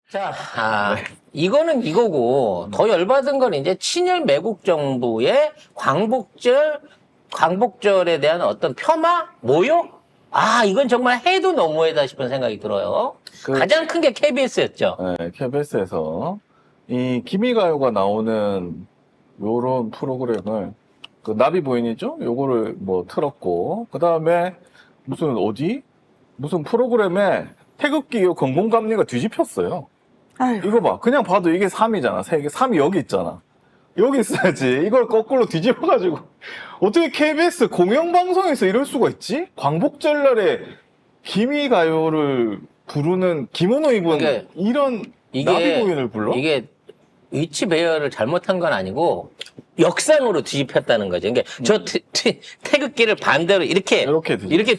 자, 이거는 이거고, 더 열받은 건 이제 친일 매국 정부의 광복절에 대한 어떤 폄하? 모욕? 이건 정말 해도 너무하다 싶은 생각이 들어요. 가장 큰 게 KBS였죠. 네, KBS에서 이 기미가요가 나오는 요런 프로그램을 그 나비 부인이죠? 요거를 뭐 틀었고, 그 다음에 무슨 프로그램에 태극기 요 건공감리가 뒤집혔어요. 아유. 이거 봐. 그냥 봐도 이게 3이잖아. 3이 여기 있잖아. 여기 있어야지. 이걸 거꾸로 뒤집어가지고. 어떻게 KBS 공영방송에서 이럴 수가 있지? 광복절날에 기미가요를 부르는 기모노 입은 이런 나비 부인을 불러? 이게 위치 배열을 잘못한 건 아니고 역상으로 뒤집혔다는 거죠. 그러니까 저 태극기를 반대로 이렇게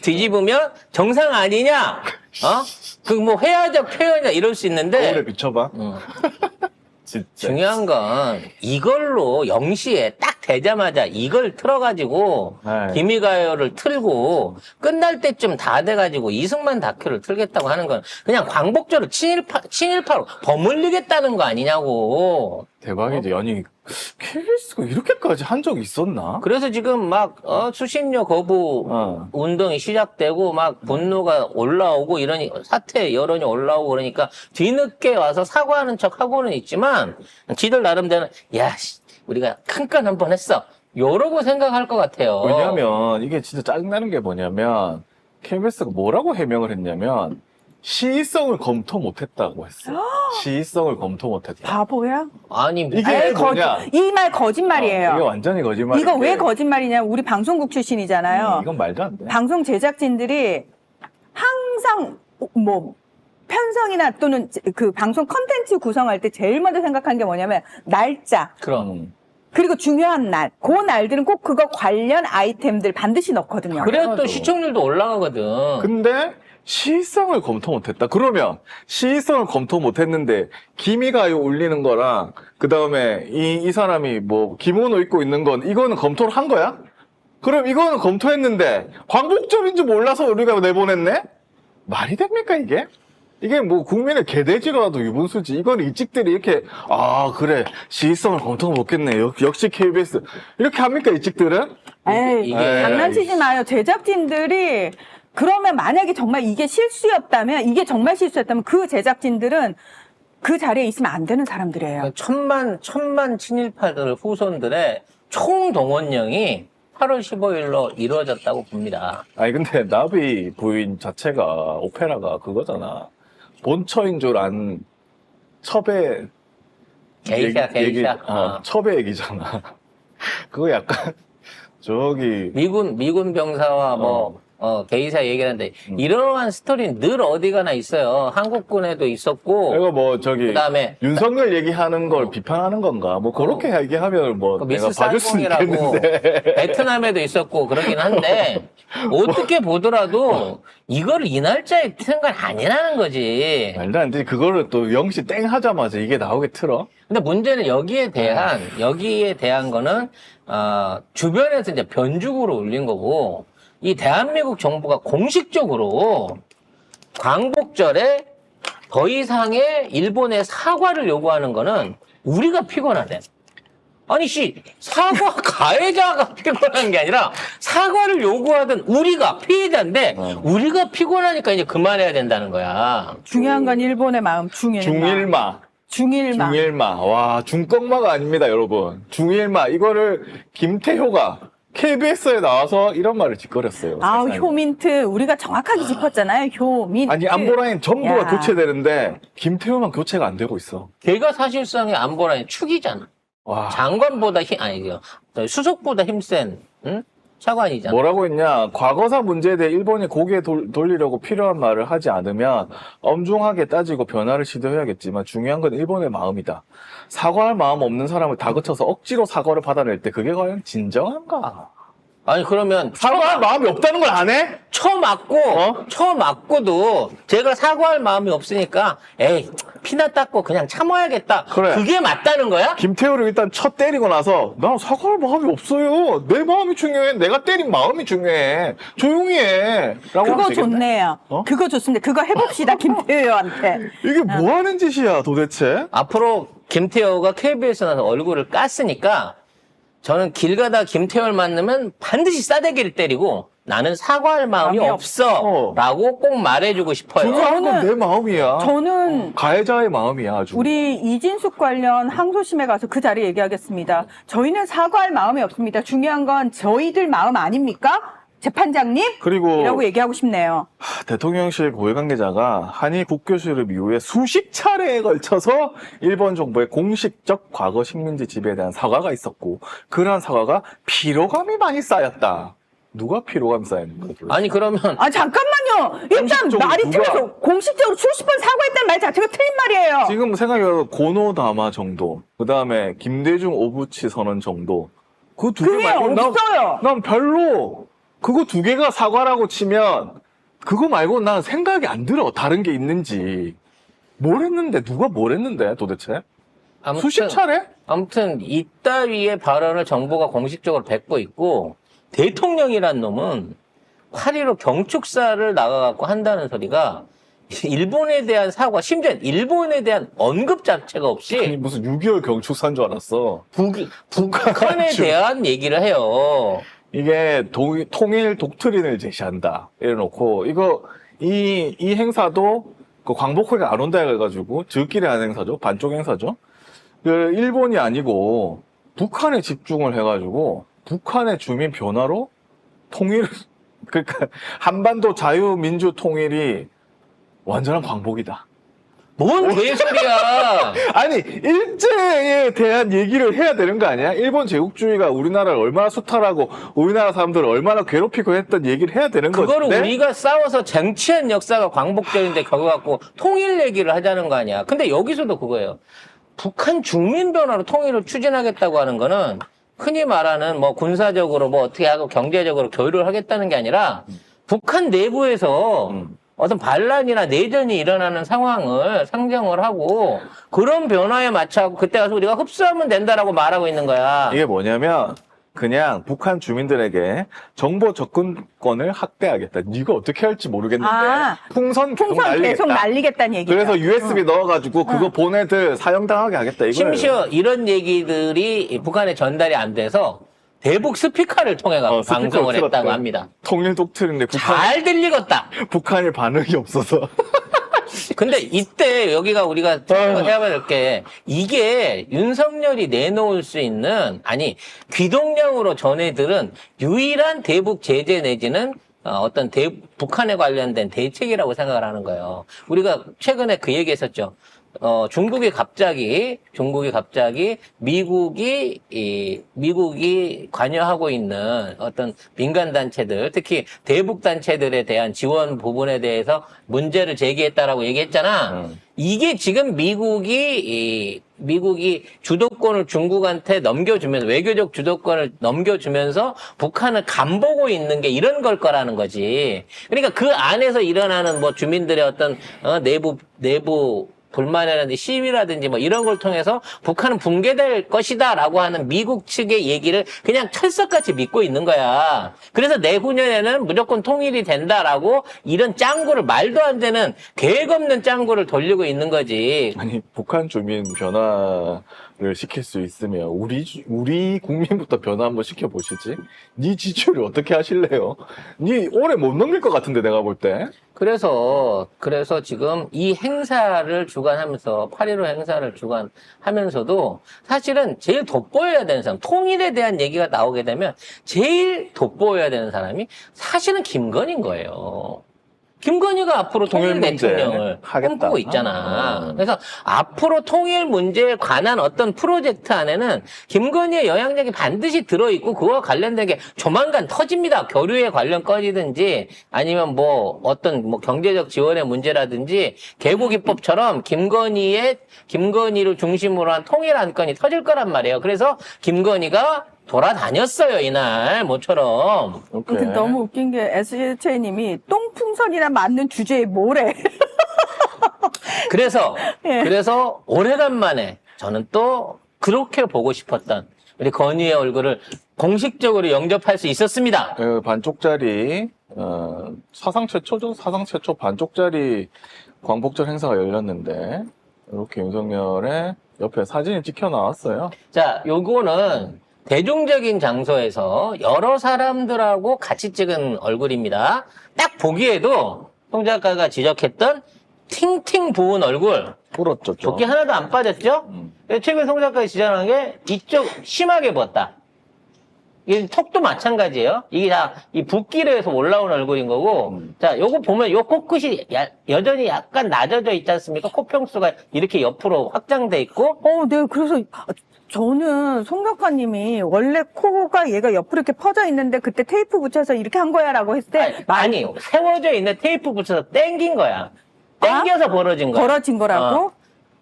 뒤집으면 정상 아니냐? 그 뭐 회화적 표현이나 이럴 수 있는데 거울에 비춰봐. 진짜. 중요한 건 이걸로 0시에 딱 되자마자 이걸 틀어가지고 네. 기미가요를 틀고 끝날 때쯤 다 돼가지고 이승만 다큐를 틀겠다고 하는 건 그냥 광복절을 친일파로 버물리겠다는 거 아니냐고. 대박이지. 아니, KBS가 이렇게까지 한 적이 있었나? 그래서 지금 막 수신료 거부 운동이 시작되고 막 분노가 올라오고 이러니 사태 여론이 올라오고 그러니까 뒤늦게 와서 사과하는 척 하고는 있지만 지들 나름대로 우리가 큰 건 한 번 했어 요러고 생각할 것 같아요. 왜냐면 이게 진짜 짜증나는 게 뭐냐면 KBS가 뭐라고 해명을 했냐면 시의성을 검토 못했다고 했어. 시의성을 검토 못했다. 바보야? 아니 이게 뭐냐? 이 말 거짓말이에요. 이게 완전히 거짓말이야. 이거 왜 거짓말이냐? 우리 방송국 출신이잖아요. 이건 말도 안 돼. 방송 제작진들이 항상 뭐 편성이나 또는 그 방송 컨텐츠 구성할 때 제일 먼저 생각한 게 뭐냐면 날짜. 그럼 그리고 중요한 날. 그 날들은 꼭 그거 관련 아이템들 반드시 넣거든요. 그래야 또 시청률도 올라가거든. 근데 시의성을 검토 못했다. 그러면 시의성을 검토 못했는데 기미가요 올리는 거랑 그 다음에 이 사람이 뭐 기모노 입고 있는 건 이거는 검토를 한 거야? 그럼 이거는 검토했는데 광복절인지 몰라서 우리가 내보냈네? 말이 됩니까 이게? 이게 뭐 국민의 개돼지라도 유분수지. 이건 이찍들이 이렇게 그래 시의성을 검토 못했네. 역시 KBS 이렇게 합니까 이찍들은? 에이, 장난치지 마요. 제작진들이 그러면 만약에 정말 이게 실수였다면 이게 정말 실수였다면 그 제작진들은 그 자리에 있으면 안 되는 사람들이에요. 천만 친일파들 후손들의 총동원령이 8월 15일로 이루어졌다고 봅니다. 아니 근데 나비 부인 자체가 오페라가 그거잖아. 본처인 줄 안 첩의 게이샤. 첩의 얘기잖아. 그거 약간 저기 미군 병사와 게이사 얘기를 하는데 이러한 스토리는 늘 어디 가나 있어요. 한국군에도 있었고. 이거 뭐 저기 그다음에 윤석열 얘기하는 걸 비판하는 건가? 뭐 그렇게 얘기하면 뭐 내가 미스 봐줄 수 쌍공이라고 있겠는데. 베트남에도 있었고 그러긴 한데 어떻게 보더라도 이걸 이 날짜에 트는 건 아니라는 거지. 말도 안 돼. 그거를 또 0시 땡 하자마자 이게 나오게 틀어? 근데 문제는 여기에 대한 거는 주변에서 이제 변죽으로 울린 거고 이 대한민국 정부가 공식적으로 광복절에 더 이상의 일본의 사과를 요구하는 거는 우리가 피곤하대. 아니 사과 가해자가 피곤한 게 아니라 사과를 요구하던 우리가 피해자인데 우리가 피곤하니까 이제 그만해야 된다는 거야. 중요한 건 일본의 마음, 중일마. 와, 중꺽마가 아닙니다, 여러분. 중일마. 이거를 김태효가 KBS에 나와서 이런 말을 짓거렸어요. 세상에. 효민트. 우리가 정확하게 짚었잖아요. 효민트. 아니, 안보라인 전부가 교체되는데 김태효만 교체가 안 되고 있어. 걔가 사실상의 안보라인 축이잖아. 와. 장관보다 수석보다 힘센 차관이잖아. 뭐라고 했냐? 과거사 문제에 대해 일본이 고개 돌리려고 필요한 말을 하지 않으면 엄중하게 따지고 변화를 시도해야겠지만 중요한 건 일본의 마음이다. 사과할 마음 없는 사람을 다그쳐서 억지로 사과를 받아낼 때 그게 과연 진정한가? 아니 그러면 사과할 마음이 없다는 걸 안 해? 쳐맞고 쳐맞고도 제가 사과할 마음이 없으니까 에이 피나 닦고 그냥 참아야겠다. 그래. 그게 맞다는 거야? 김태호를 일단 쳐 때리고 나서 나 사과할 마음이 없어요. 내 마음이 중요해. 내가 때린 마음이 중요해. 조용히 해. 라고 하면 그거 되겠네? 좋네요. 어? 그거 좋습니다. 그거 해봅시다, 김태효한테. 이게 뭐 하는 짓이야 도대체? 앞으로 김태호가 KBS 나서 얼굴을 깠으니까 저는 길 가다 김태호를 만나면 반드시 싸대기를 때리고 나는 사과할 마음이 마음이 없어 라고 꼭 말해주고 싶어요. 중요한 건 내 마음이야. 저는 가해자의 마음이야 아주. 우리 이진숙 관련 항소심에 가서 그 자리 얘기하겠습니다. 저희는 사과할 마음이 없습니다. 중요한 건 저희들 마음 아닙니까? 재판장님? 그리고 이라고 얘기하고 싶네요. 대통령실 고위 관계자가 한일 국교수립 이후에 수십 차례에 걸쳐서 일본 정부의 공식적 과거 식민지 지배에 대한 사과가 있었고 그러한 사과가 피로감이 많이 쌓였다. 누가 피로감이 쌓였는가? 아니 그러면 아, 잠깐만요. 일단 공식적으로 말이 누가- 틀려서 공식적으로 수십 번 사과했다는 말 자체가 틀린 말이에요. 지금 생각해봐도 고노다마 정도, 그 다음에 김대중 오부치 선언 정도, 그 두 개 그게 말고 없어요. 난 별로 그거 두 개가 사과라고 치면 그거 말고 난 생각이 안 들어. 다른 게 있는지. 뭘 했는데 누가 뭘 했는데 도대체? 아무튼 수십 차례? 아무튼 이따위의 발언을 정부가 공식적으로 뱉고 있고 대통령이란 놈은 8.15 경축사를 나가갖고 한다는 소리가 일본에 대한 사과, 심지어 일본에 대한 언급 자체가 아니 없이 무슨 6.25 경축사인 줄 알았어. 북한에 대한 얘기를 해요. 이게 통일 독트린을 제시한다. 이래놓고 이 행사도 그 광복회가 안 온다 해가지고 저끼리 하는 행사죠. 반쪽 행사죠. 그 일본이 아니고 북한에 집중을 해가지고 북한의 주민 변화로 통일 그러니까 한반도 자유민주 통일이 완전한 광복이다. 뭔 개소리야. 아니 일제에 대한 얘기를 해야 되는 거 아니야? 일본 제국주의가 우리나라를 얼마나 수탈하고 우리나라 사람들을 얼마나 괴롭히고 했던 얘기를 해야 되는 거지. 그거를 우리가 싸워서 쟁취한 역사가 광복절인데 거기 갖고 통일 얘기를 하자는 거 아니야. 근데 여기서도 그거예요. 북한 주민 변화로 통일을 추진하겠다고 하는 거는 흔히 말하는 뭐 군사적으로 뭐 어떻게 하고 경제적으로 교류를 하겠다는 게 아니라 북한 내부에서 어떤 반란이나 내전이 일어나는 상황을 상정을 하고 그런 변화에 맞춰 그때 가서 우리가 흡수하면 된다라고 말하고 있는 거야. 이게 뭐냐면 그냥 북한 주민들에게 정보 접근권을 확대하겠다. 네가 어떻게 할지 모르겠는데 아, 풍선 계속 풍선 날리겠다. 계속 날리겠다는 얘기죠. 그래서 USB 넣어가지고 그거 보내들 사형당하게 하겠다 이거예요. 심지어 이런 얘기들이 북한에 전달이 안 돼서 대북 스피커를 통해 서 스피커를 방송을 틀었대. 했다고 합니다. 통일 독트린인데 잘 들리겠다. 북한이 반응이 없어서 근데 이때 여기가 우리가 해야 될 게 이게 윤석열이 내놓을 수 있는 아니 귀동량으로 전해들은 유일한 대북 제재 내지는 어떤 북한에 관련된 대책이라고 생각을 하는 거예요. 우리가 최근에 그 얘기했었죠. 중국이 갑자기 미국이 관여하고 있는 어떤 민간 단체들, 특히 대북 단체들에 대한 지원 부분에 대해서 문제를 제기했다라고 얘기했잖아. 이게 지금 미국이 주도권을 중국한테 넘겨주면서 외교적 주도권을 넘겨주면서 북한을 간보고 있는 게 이런 걸 거라는 거지. 그러니까 그 안에서 일어나는 뭐 주민들의 어떤 내부 불만이라든지 시위라든지 뭐 이런 걸 통해서 북한은 붕괴될 것이다라고 하는 미국 측의 얘기를 그냥 철석같이 믿고 있는 거야. 그래서 내후년에는 무조건 통일이 된다라고 이런 짱구를 말도 안 되는 계획 없는 짱구를 돌리고 있는 거지. 아니 북한 주민 변화를 시킬 수 있으면 우리 국민부터 변화 한번 시켜보시지. 네 지지율이 어떻게 하실래요? 네 오래 못 넘길 것 같은데 내가 볼 때. 그래서 지금 이 행사를 주관하면서 8.15 행사를 주관하면서도 사실은 제일 돋보여야 되는 사람, 통일에 대한 얘기가 나오게 되면 제일 돋보여야 되는 사람이 사실은 김건희인 거예요. 김건희가 앞으로 통일 문제 대통령을 하겠다. 꿈꾸고 있잖아. 그래서 앞으로 통일 문제에 관한 어떤 프로젝트 안에는 김건희의 영향력이 반드시 들어있고 그와 관련된 게 조만간 터집니다. 교류에 관련 건이든지 아니면 뭐 어떤 뭐 경제적 지원의 문제라든지 개국입법처럼 김건희를 중심으로 한 통일 안건이 터질 거란 말이에요. 그래서 김건희가 돌아다녔어요, 이날, 모처럼. 오케이. 근데 너무 웃긴 게 SJ님이 똥풍선이나 맞는 주제에 뭐래. 그래서, 예. 그래서 오래간만에 저는 또 그렇게 보고 싶었던 우리 건희의 얼굴을 공식적으로 영접할 수 있었습니다. 반쪽짜리, 사상 최초죠? 사상 최초 반쪽짜리 광복절 행사가 열렸는데, 이렇게 윤석열의 옆에 사진이 찍혀 나왔어요. 자, 요거는 대중적인 장소에서 여러 사람들하고 같이 찍은 얼굴입니다. 딱 보기에도 송 작가가 지적했던 팅팅 부은 얼굴. 부럽죠, 좀. 붓기 하나도 안 빠졌죠? 최근 송 작가가 지적한 게 이쪽 심하게 부었다. 이 턱도 마찬가지예요. 이게 다 이 붓기로 해서 올라온 얼굴인 거고. 자, 요거 보면 요 코끝이 여전히 약간 낮아져 있지 않습니까? 코 평수가 이렇게 옆으로 확장돼 있고. 네, 그래서 저는 송 작가님이 원래 코가 얘가 옆으로 이렇게 퍼져 있는데 그때 테이프 붙여서 이렇게 한 거야 라고 했을 때 아니, 세워져 있는 테이프 붙여서 당긴 거야. 당겨서 벌어진 거야. 벌어진 거라고?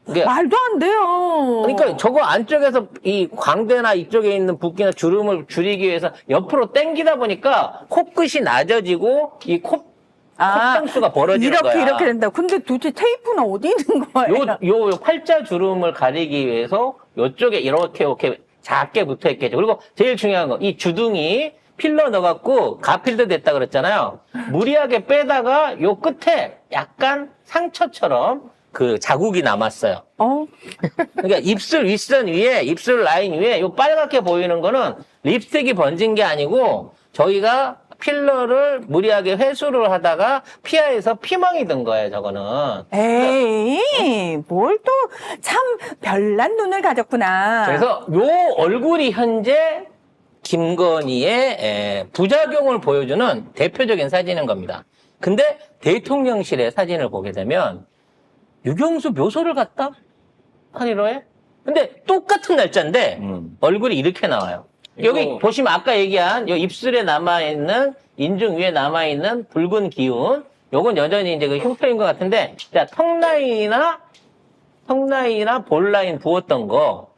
이게 말도 안 돼요. 그러니까 저거 안쪽에서 이 광대나 이쪽에 있는 붓기나 주름을 줄이기 위해서 옆으로 당기다 보니까 코끝이 낮아지고 이 콧병수가 벌어지는 거야. 이렇게 된다. 근데 도대체 테이프는 어디 있는 거예요? 요 팔자 주름을 가리기 위해서 요쪽에 이렇게 작게 붙어 있겠죠. 그리고 제일 중요한 거, 이 주둥이 필러 넣어갖고 가필드 됐다 그랬잖아요. 무리하게 빼다가 요 끝에 약간 상처처럼 그 자국이 남았어요. 그러니까 입술 윗선 위에, 입술 라인 위에 요 빨갛게 보이는 거는 립스틱이 번진 게 아니고 저희가 필러를 무리하게 회수를 하다가 피하에서 피멍이 든 거예요, 저거는. 에이, 뭘 또 참 별난 눈을 가졌구나. 그래서 요 얼굴이 현재 김건희의 부작용을 보여주는 대표적인 사진인 겁니다. 근데 대통령실의 사진을 보게 되면 유경수 묘소를 갔다? 한 1호에? 근데 똑같은 날짜인데 얼굴이 이렇게 나와요. 여기 보시면 아까 얘기한 요 입술에 남아있는 인중 위에 남아있는 붉은 기운 요건 여전히 이제 그 흉터인 것 같은데 자 턱라인이나 볼 라인 부었던 거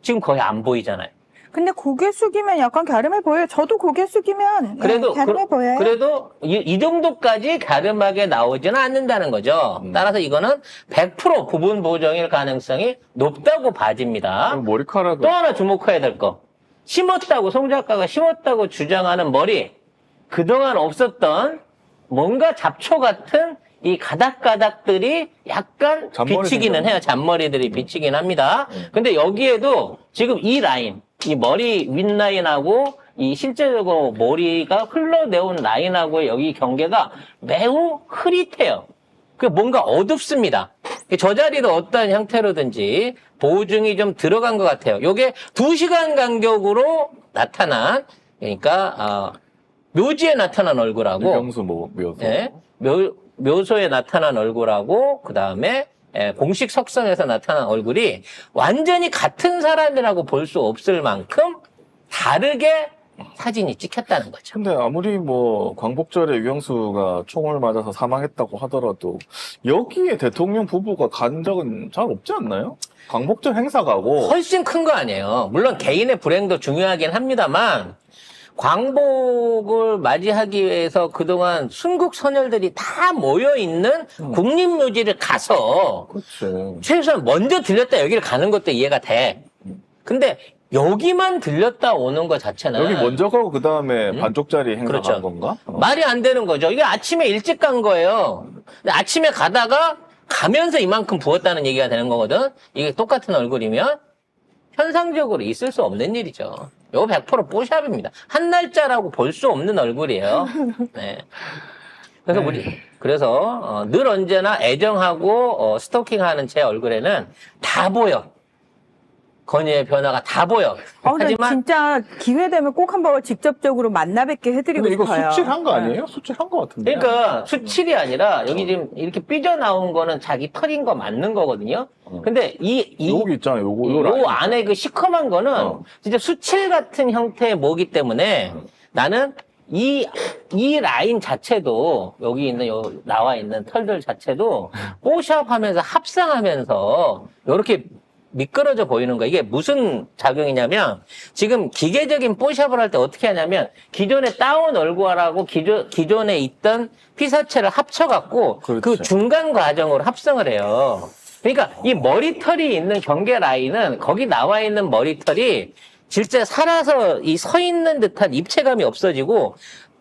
지금 거의 안 보이잖아요. 근데 고개 숙이면 약간 갸름해 보여요. 저도 고개 숙이면 그래도 갸름해 보여요. 그래도 이 정도까지 갸름하게 나오지는 않는다는 거죠. 따라서 이거는 100% 부분 보정일 가능성이 높다고 봐집니다. 머리카락은 또 하나 주목해야 될 거. 심었다고 송 작가가 심었다고 주장하는 머리. 그동안 없었던 뭔가 잡초 같은 이 가닥가닥들이 약간 잔머리 비치기는 생겼네. 해요. 잔머리들이 비치긴 합니다. 근데 여기에도 지금 이 라인, 이 머리 윗라인하고 이 실제적으로 머리가 흘러내온 라인하고의 여기 경계가 매우 흐릿해요. 그 뭔가 어둡습니다. 저 자리도 어떤 형태로든지 보증이 좀 들어간 것 같아요. 요게 2시간 간격으로 나타난, 그러니까, 묘지에 나타난 얼굴하고, 유경수 묘소. 네, 묘소에 나타난 얼굴하고, 그 다음에 공식 석상에서 나타난 얼굴이 완전히 같은 사람이라고 볼 수 없을 만큼 다르게 사진이 찍혔다는 거죠. 근데 아무리 광복절에 유경수가 총을 맞아서 사망했다고 하더라도 여기에 대통령 부부가 간 적은 잘 없지 않나요? 광복절 행사 가고 훨씬 큰 거 아니에요. 물론 개인의 불행도 중요하긴 합니다만 광복을 맞이하기 위해서 그동안 순국 선열들이 다 모여있는 국립묘지를 가서 그렇지. 최소한 먼저 들렸다 여기를 가는 것도 이해가 돼. 근데 여기만 들렸다 오는 것 자체는 여기 먼저 가고 그 다음에 반쪽짜리 행사 그렇죠. 간 건가? 말이 안 되는 거죠. 이게 아침에 일찍 간 거예요. 근데 아침에 가다가 가면서 이만큼 부었다는 얘기가 되는 거거든. 이게 똑같은 얼굴이면 현상적으로 있을 수 없는 일이죠. 이거 100% 뽀샵입니다. 한 날짜라고 볼 수 없는 얼굴이에요. 네. 그래서 늘 언제나 애정하고 스토킹하는 제 얼굴에는 다 보여. 건희의 변화가 다 보여. 근데 하지만 진짜 기회 되면 꼭 한번 직접적으로 만나 뵙게 해드리고 근데 이거 싶어요. 수칠한 거 아니에요? 수칠한 거 같은데. 그러니까 수칠이 아니라 여기 지금 이렇게 삐져나온 거는 자기 털인 거 맞는 거거든요. 근데 여기 있잖아요. 요 요 라인. 안에 그 시커먼 거는 진짜 수칠 같은 형태의 모기 때문에 나는 이 라인 자체도 여기 있는 나와 있는 털들 자체도 뽀샵하면서 합상하면서 이렇게 미끄러져 보이는 거야. 이게 무슨 작용이냐면 지금 기계적인 뽀샵을 할 때 어떻게 하냐면 기존의 다운 얼굴하고 기존에 있던 피사체를 합쳐갖고 그 그렇지. 중간 과정으로 합성을 해요. 그러니까 이 머리털이 있는 경계 라인은 거기 나와 있는 머리털이 실제 살아서 이 서 있는 듯한 입체감이 없어지고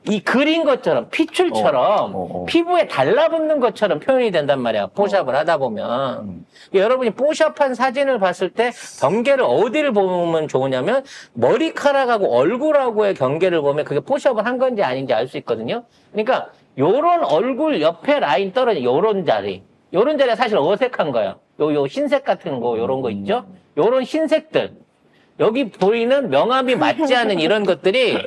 이 그린 것처럼 핏줄처럼 피부에 달라붙는 것처럼 표현이 된단 말이야. 뽀샵을 하다 보면. 여러분이 뽀샵한 사진을 봤을 때 경계를 어디를 보면 좋으냐면 머리카락하고 얼굴하고의 경계를 보면 그게 뽀샵을 한 건지 아닌지 알 수 있거든요. 그러니까 요런 얼굴 옆에 라인 떨어진 요런 자리가 사실 어색한 거예요. 요 흰색 같은 거 요런 거 있죠? 요런 흰색들. 여기 보이는 명암이 맞지 않은 이런 것들이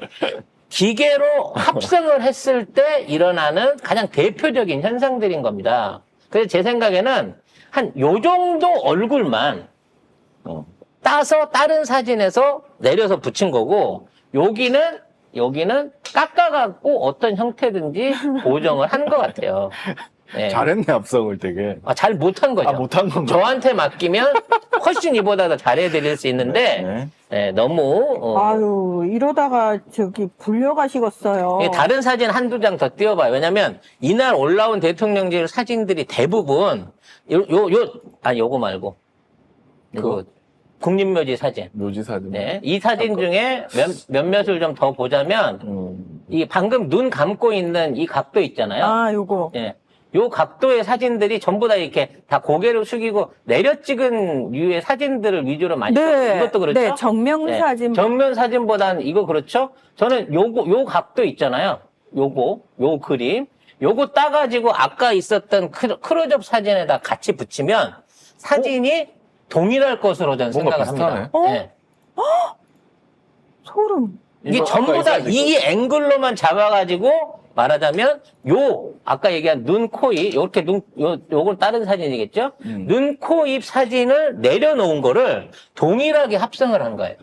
기계로 합성을 했을 때 일어나는 가장 대표적인 현상들인 겁니다. 그래서 제 생각에는 한 요 정도 얼굴만 따서 다른 사진에서 내려서 붙인 거고 여기는 깎아갖고 어떤 형태든지 보정을 한 것 같아요. 네. 잘했네, 합성을 되게. 잘 못한 거죠. 못한 건가? 저한테 맡기면 훨씬 이보다 더 잘해드릴 수 있는데 네. 네, 너무 아유, 이러다가 불려가시겠어요. 다른 사진 한두 장 더 띄워봐요. 왜냐면 이날 올라온 대통령실 사진들이 대부분 요거 말고 이거 국립묘지 사진. 묘지 사진. 네, 이 사진 중에 몇몇을 좀 더 보자면 이 방금 눈 감고 있는 이 각도 있잖아요. 아, 요거. 예. 요 각도의 사진들이 전부 다 이렇게 다 고개를 숙이고 내려 찍은 류의 사진들을 위주로 많이 찍었어요. 이것도 그렇죠? 네, 정면 네. 사진. 정면 사진보다는 이거 그렇죠? 저는 요 각도 있잖아요. 요 그림. 요거 따가지고 아까 있었던 클로즈업 사진에다 같이 붙이면 사진이 동일할 것으로 저는 뭔가 생각을 합니다. 비슷하네. 네. 소름. 이게 이거 전부 아까 다 있어야 이 앵글로만 잡아가지고 말하자면 아까 얘기한 눈, 코, 입 이렇게 요건 다른 사진이겠죠? 눈, 코, 입 사진을 내려놓은 거를 동일하게 합성을 한 거예요.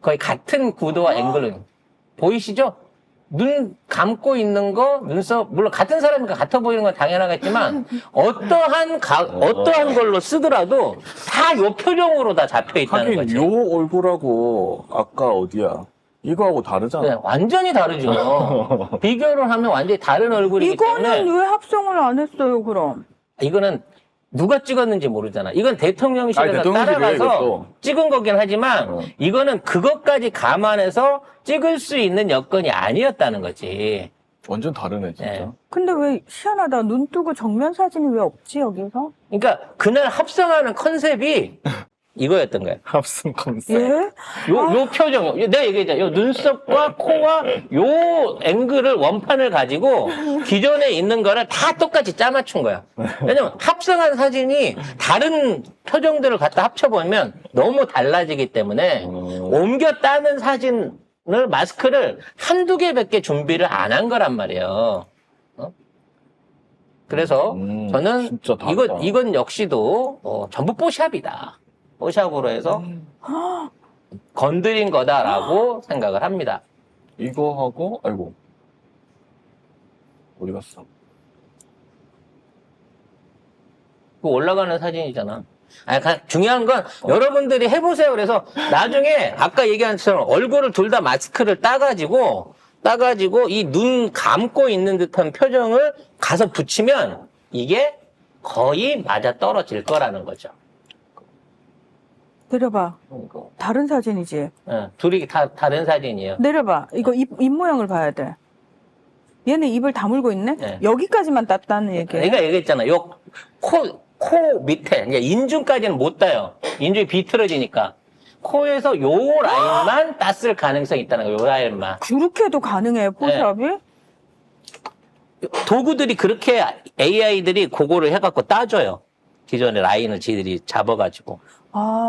거의 같은 구도와 앵글로 보이시죠? 눈 감고 있는 거, 눈썹 물론 같은 사람이니까 같아 보이는 건 당연하겠지만 어떠한 걸로 쓰더라도 다 요 표정으로 다 잡혀 있다는 하긴 거지. 요 얼굴하고 아까 어디야? 이거하고 다르잖아. 네, 완전히 다르죠. 비교를 하면 완전히 다른 얼굴이기 이거는 때문에 왜 합성을 안 했어요, 그럼? 이거는 누가 찍었는지 모르잖아. 이건 대통령실에서 대통령실이에요, 따라가서 이것도. 찍은 거긴 하지만 이거는 그것까지 감안해서 찍을 수 있는 여건이 아니었다는 거지. 완전 다르네, 진짜. 네. 근데 왜 희한하다. 눈 뜨고 정면 사진이 왜 없지, 여기서? 그러니까 그날 합성하는 컨셉이 이거였던 거야. 합성 컨셉. 예? 요 표정, 내가 얘기했잖아. 요 눈썹과 코와 요 앵글을 원판을 가지고 기존에 있는 거를 다 똑같이 짜맞춘 거야. 왜냐면 합성한 사진이 다른 표정들을 갖다 합쳐보면 너무 달라지기 때문에 옮겨 따는 사진을 마스크를 한두 개밖에 준비를 안 한 거란 말이에요. 그래서 저는 진짜 다르다. 이건 역시도 전부 뽀샵이다. 뽀샵으로 해서 건드린 거다라고 생각을 합니다. 이거하고, 아이고. 어디 갔어? 그 올라가는 사진이잖아. 중요한 건 여러분들이 해보세요. 그래서 나중에 아까 얘기한 것처럼 얼굴을 둘 다 마스크를 따가지고 이 눈 감고 있는 듯한 표정을 가서 붙이면 이게 거의 맞아 떨어질 거라는 거죠. 내려봐. 다른 사진이지. 둘이 다 다른 사진이에요. 내려봐. 이거 입 모양을 봐야 돼. 얘는 입을 다물고 있네? 네. 여기까지만 땄다는 얘기예요. 내가 얘기했잖아. 요 코 밑에, 그러니까 인중까지는 못 따요. 인중이 비틀어지니까. 코에서 요 라인만 땄을 가능성이 있다는 거예요. 요 라인만. 그렇게도 가능해요, 포샵이? 도구들이 그렇게 AI들이 그거를 해갖고 따줘요. 기존의 라인을 지들이 잡아가지고.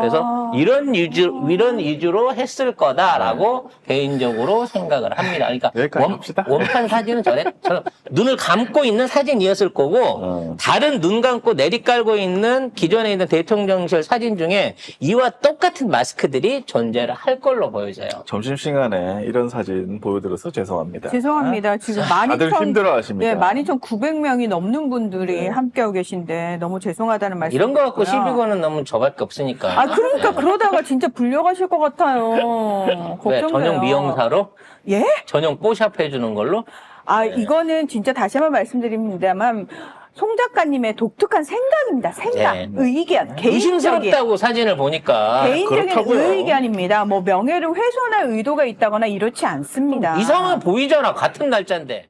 그래서 이런 위주로 했을 거다라고 개인적으로 생각을 합니다. 그러니까 여기까지 합시다. 원판 사진은 저런 눈을 감고 있는 사진이었을 거고 다른 눈 감고 내리깔고 있는 기존에 있는 대통령실 사진 중에 이와 똑같은 마스크들이 존재를 할 걸로 보여져요. 점심시간에 이런 사진 보여드려서 죄송합니다. 죄송합니다. 지금 다들 힘들어하십니다. 예, 12,900명이 넘는 분들이 함께하고 계신데 너무 죄송하다는 말씀. 이런 거 갖고 시비 거는 놈은 저밖에 없으니까. 아, 그러니까 그러다가 진짜 불려가실 것 같아요. 왜 걱정돼요. 전용 미용사로? 예? 전용 뽀샵 해주는 걸로? 아, 이거는 진짜 다시 한번 말씀드립니다만 송 작가님의 독특한 생각입니다. 생각, 네. 의견, 개인적인. 의심스럽다고 사진을 보니까. 개인적인 그렇다고요. 의견입니다. 뭐 명예를 훼손할 의도가 있다거나 이렇지 않습니다. 이상해 보이잖아. 같은 날짜인데.